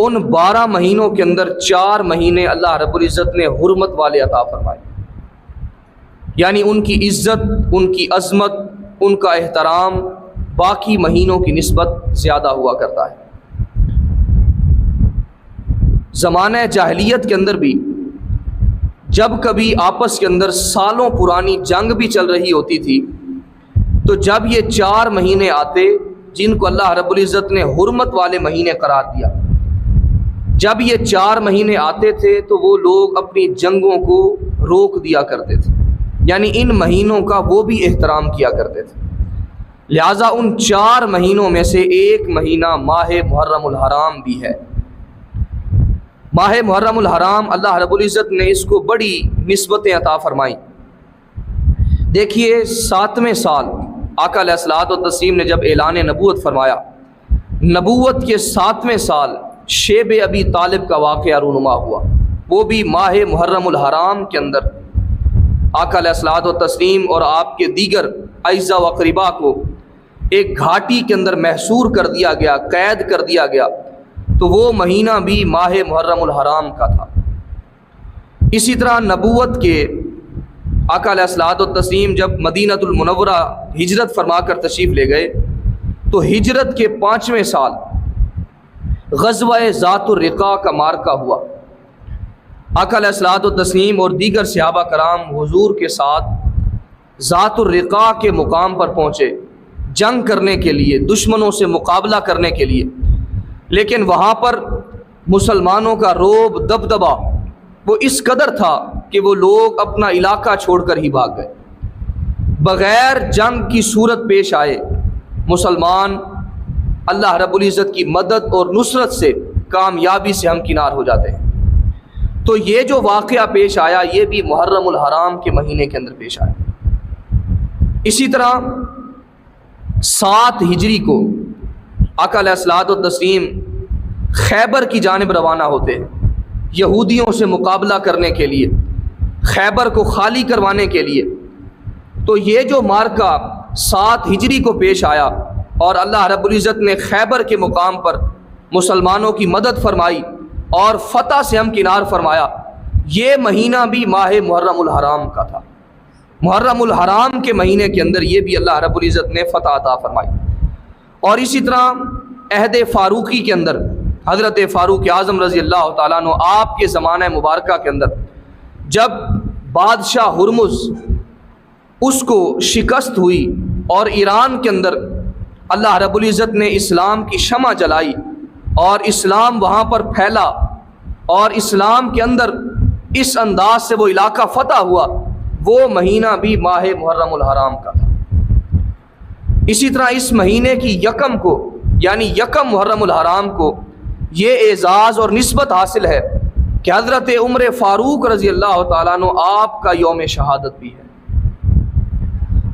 ان 12 مہینوں کے اندر 4 مہینے اللہ رب العزت نے حرمت والے عطا فرمائے، یعنی ان کی عزت، ان کی عظمت، ان کا احترام باقی مہینوں کی نسبت زیادہ ہوا کرتا ہے۔ زمانہ جاہلیت کے اندر بھی جب کبھی آپس کے اندر سالوں پرانی جنگ بھی چل رہی ہوتی تھی تو جب یہ 4 مہینے آتے جن کو اللہ رب العزت نے حرمت والے مہینے قرار دیا، جب یہ 4 مہینے آتے تھے تو وہ لوگ اپنی جنگوں کو روک دیا کرتے تھے، یعنی ان مہینوں کا وہ بھی احترام کیا کرتے تھے۔ لہٰذا ان 4 مہینوں میں سے ایک مہینہ ماہ محرم الحرام بھی ہے۔ ماہ محرم الحرام اللہ رب العزت نے اس کو بڑی نسبتیں عطا فرمائیں۔ دیکھیے 7ویں سال آقا علیہ الصلوۃ والتسلیم نے جب اعلان نبوت فرمایا، نبوت کے 7ویں سال شیب ابی طالب کا واقعہ رونما ہوا، وہ بھی ماہ محرم الحرام کے اندر آقا علیہ الصلوۃ والتسلیم اور آپ کے دیگر اعزا و اقربا کو ایک گھاٹی کے اندر محصور کر دیا گیا، قید کر دیا گیا، تو وہ مہینہ بھی ماہ محرم الحرام کا تھا۔ اسی طرح نبوت کے آقا علیہ الصلوۃ والتسلیم جب مدینہ المنورہ ہجرت فرما کر تشریف لے گئے تو ہجرت کے 5ویں سال غزوہ ذات الرقاع کا معرکہ ہوا۔ آقا علیہ الصلوۃ والتسلیم اور دیگر صحابہ کرام حضور کے ساتھ ذات الرقاع کے مقام پر پہنچے جنگ کرنے کے لیے، دشمنوں سے مقابلہ کرنے کے لیے، لیکن وہاں پر مسلمانوں کا رعب دبدبا وہ اس قدر تھا کہ وہ لوگ اپنا علاقہ چھوڑ کر ہی بھاگ گئے۔ بغیر جنگ کی صورت پیش آئے مسلمان اللہ رب العزت کی مدد اور نصرت سے، کامیابی سے ہمکنار ہو جاتے ہیں۔ تو یہ جو واقعہ پیش آیا یہ بھی محرم الحرام کے مہینے کے اندر پیش آیا۔ اسی طرح 7 ہجری کو آقا علیہ الصلوۃ والتسلیم خیبر کی جانب روانہ ہوتے ہیں یہودیوں سے مقابلہ کرنے کے لیے، خیبر کو خالی کروانے کے لیے۔ تو یہ جو معرکہ 7 ہجری کو پیش آیا اور اللہ رب العزت نے خیبر کے مقام پر مسلمانوں کی مدد فرمائی اور فتح سے ہمکنار فرمایا، یہ مہینہ بھی ماہ محرم الحرام کا تھا۔ محرم الحرام کے مہینے کے اندر یہ بھی اللہ رب العزت نے فتح عطا فرمائی۔ اور اسی طرح عہد فاروقی کے اندر حضرت فاروق اعظم رضی اللہ تعالیٰ عنہ آپ کے زمانہ مبارکہ کے اندر جب بادشاہ ہرمز اس کو شکست ہوئی اور ایران کے اندر اللہ رب العزت نے اسلام کی شمع جلائی اور اسلام وہاں پر پھیلا اور اسلام کے اندر اس انداز سے وہ علاقہ فتح ہوا، وہ مہینہ بھی ماہ محرم الحرام کا تھا۔ اسی طرح اس مہینے کی یکم کو یعنی یکم محرم الحرام کو یہ اعزاز اور نسبت حاصل ہے کہ حضرت عمر فاروق رضی اللہ تعالیٰ عنہ آپ کا یوم شہادت بھی ہے۔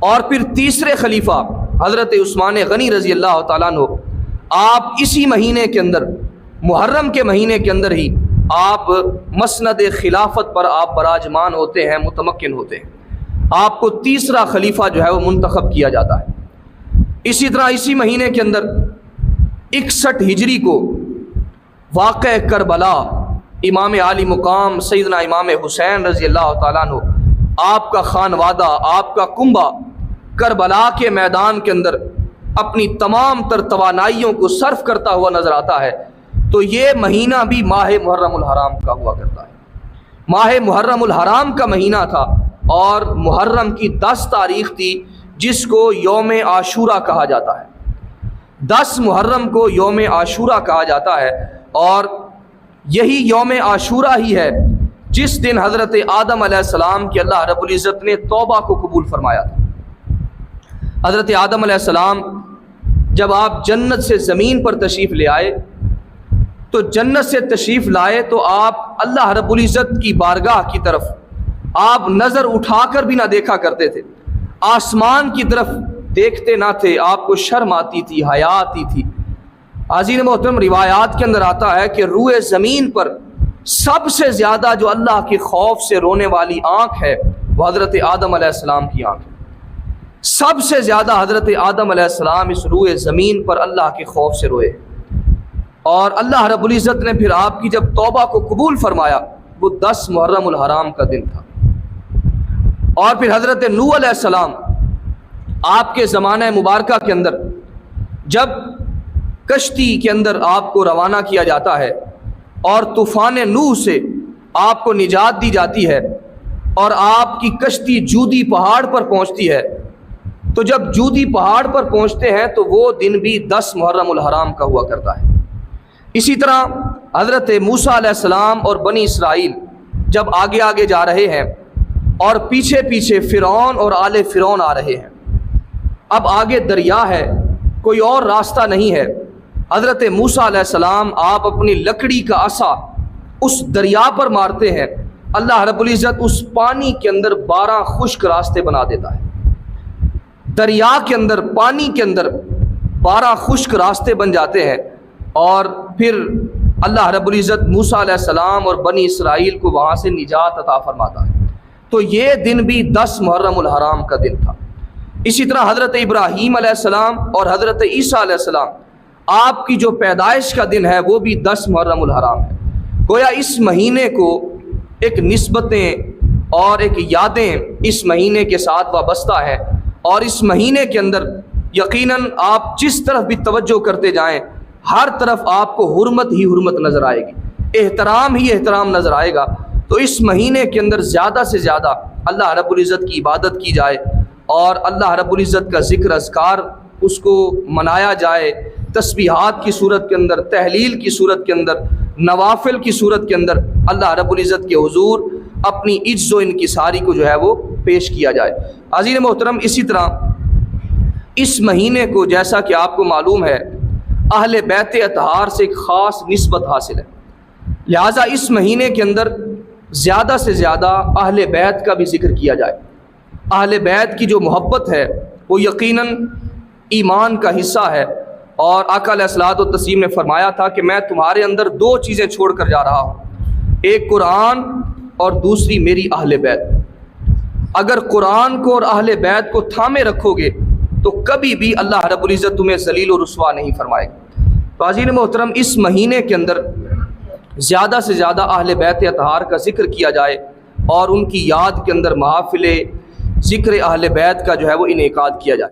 اور پھر تیسرے خلیفہ حضرت عثمان غنی رضی اللہ تعالیٰ عنہ آپ اسی مہینے کے اندر محرم کے مہینے کے اندر ہی آپ مسند خلافت پر آپ براجمان ہوتے ہیں، متمکن ہوتے ہیں، آپ کو تیسرا خلیفہ جو ہے وہ منتخب کیا جاتا ہے۔ اسی طرح اسی مہینے کے اندر 61 ہجری کو واقع کربلا امام عالی مقام سیدنا امام حسین رضی اللہ تعالیٰ عنہ آپ کا خانوادہ، آپ کا کنبہ کربلا کے میدان کے اندر اپنی تمام تر توانائیوں کو صرف کرتا ہوا نظر آتا ہے، تو یہ مہینہ بھی ماہ محرم الحرام کا ہوا کرتا ہے۔ ماہ محرم الحرام کا مہینہ تھا اور محرم کی 10 تاریخ تھی جس کو یوم عاشورہ کہا جاتا ہے۔ 10 محرم کو یوم عاشورہ کہا جاتا ہے اور یہی یوم عاشورہ ہی ہے جس دن حضرت آدم علیہ السلام کی اللہ رب العزت نے توبہ کو قبول فرمایا تھا۔ حضرت آدم علیہ السلام جب آپ جنت سے زمین پر تشریف لے آئے تو جنت سے تشریف لائے تو آپ اللہ رب العزت کی بارگاہ کی طرف آپ نظر اٹھا کر بھی نہ دیکھا کرتے تھے، آسمان کی طرف دیکھتے نہ تھے، آپ کو شرم آتی تھی، حیا آتی تھی۔ حاضرین محترم، روایات کے اندر آتا ہے کہ روئے زمین پر سب سے زیادہ جو اللہ کے خوف سے رونے والی آنکھ ہے وہ حضرت آدم علیہ السلام کی آنکھ ہے۔ سب سے زیادہ حضرت آدم علیہ السلام اس روئے زمین پر اللہ کے خوف سے روئے اور اللہ رب العزت نے پھر آپ کی جب توبہ کو قبول فرمایا وہ 10 محرم الحرام کا دن تھا۔ اور پھر حضرت نوح علیہ السلام آپ کے زمانہ مبارکہ کے اندر جب کشتی کے اندر آپ کو روانہ کیا جاتا ہے اور طوفان نوح سے آپ کو نجات دی جاتی ہے اور آپ کی کشتی جودی پہاڑ پر پہنچتی ہے، تو جب جودی پہاڑ پر پہنچتے ہیں تو وہ دن بھی 10 محرم الحرام کا ہوا کرتا ہے۔ اسی طرح حضرت موسیٰ علیہ السلام اور بنی اسرائیل جب آگے آگے جا رہے ہیں اور پیچھے پیچھے فرعون اور آل فرعون آ رہے ہیں، اب آگے دریا ہے، کوئی اور راستہ نہیں ہے، حضرت موسیٰ علیہ السلام آپ اپنی لکڑی کا عصا اس دریا پر مارتے ہیں، اللہ رب العزت اس پانی کے اندر 12 خشک راستے بنا دیتا ہے۔ دریا کے اندر، پانی کے اندر 12 خشک راستے بن جاتے ہیں، اور پھر اللہ رب العزت موسیٰ علیہ السلام اور بنی اسرائیل کو وہاں سے نجات عطا فرماتا ہے۔ تو یہ دن بھی 10 محرم الحرام کا دن تھا۔ اسی طرح حضرت ابراہیم علیہ السلام اور حضرت عیسیٰ علیہ السلام آپ کی جو پیدائش کا دن ہے وہ بھی 10 محرم الحرام ہے۔ گویا اس مہینے کو ایک نسبتیں اور ایک یادیں اس مہینے کے ساتھ وابستہ ہے، اور اس مہینے کے اندر یقیناً آپ جس طرف بھی توجہ کرتے جائیں ہر طرف آپ کو حرمت ہی حرمت نظر آئے گی، احترام ہی احترام نظر آئے گا۔ تو اس مہینے کے اندر زیادہ سے زیادہ اللہ رب العزت کی عبادت کی جائے اور اللہ رب العزت کا ذکر اذکار اس کو منایا جائے، تسبیحات کی صورت کے اندر، تحلیل کی صورت کے اندر، نوافل کی صورت کے اندر اللہ رب العزت کے حضور اپنی عجز و انکساری کو جو ہے وہ پیش کیا جائے۔ عزیز محترم، اسی طرح اس مہینے کو جیسا کہ آپ کو معلوم ہے اہل بیت اطہار سے ایک خاص نسبت حاصل ہے، لہٰذا اس مہینے کے اندر زیادہ سے زیادہ اہل بیت کا بھی ذکر کیا جائے۔ اہل بیت کی جو محبت ہے وہ یقیناً ایمان کا حصہ ہے، اور آقا علیہ الصلوۃ والتسلیم نے فرمایا تھا کہ میں تمہارے اندر 2 چیزیں چھوڑ کر جا رہا ہوں، ایک قرآن اور دوسری میری اہل بیت۔ اگر قرآن کو اور اہل بیت کو تھامے رکھو گے تو کبھی بھی اللہ رب العزت تمہیں ذلیل و رسوا نہیں فرمائے گا۔ تو عزیز محترم، اس مہینے کے اندر زیادہ سے زیادہ اہل بیت اطہار کا ذکر کیا جائے اور ان کی یاد کے اندر محافل ذکر اہل بیت کا جو ہے وہ انعقاد کیا جائے۔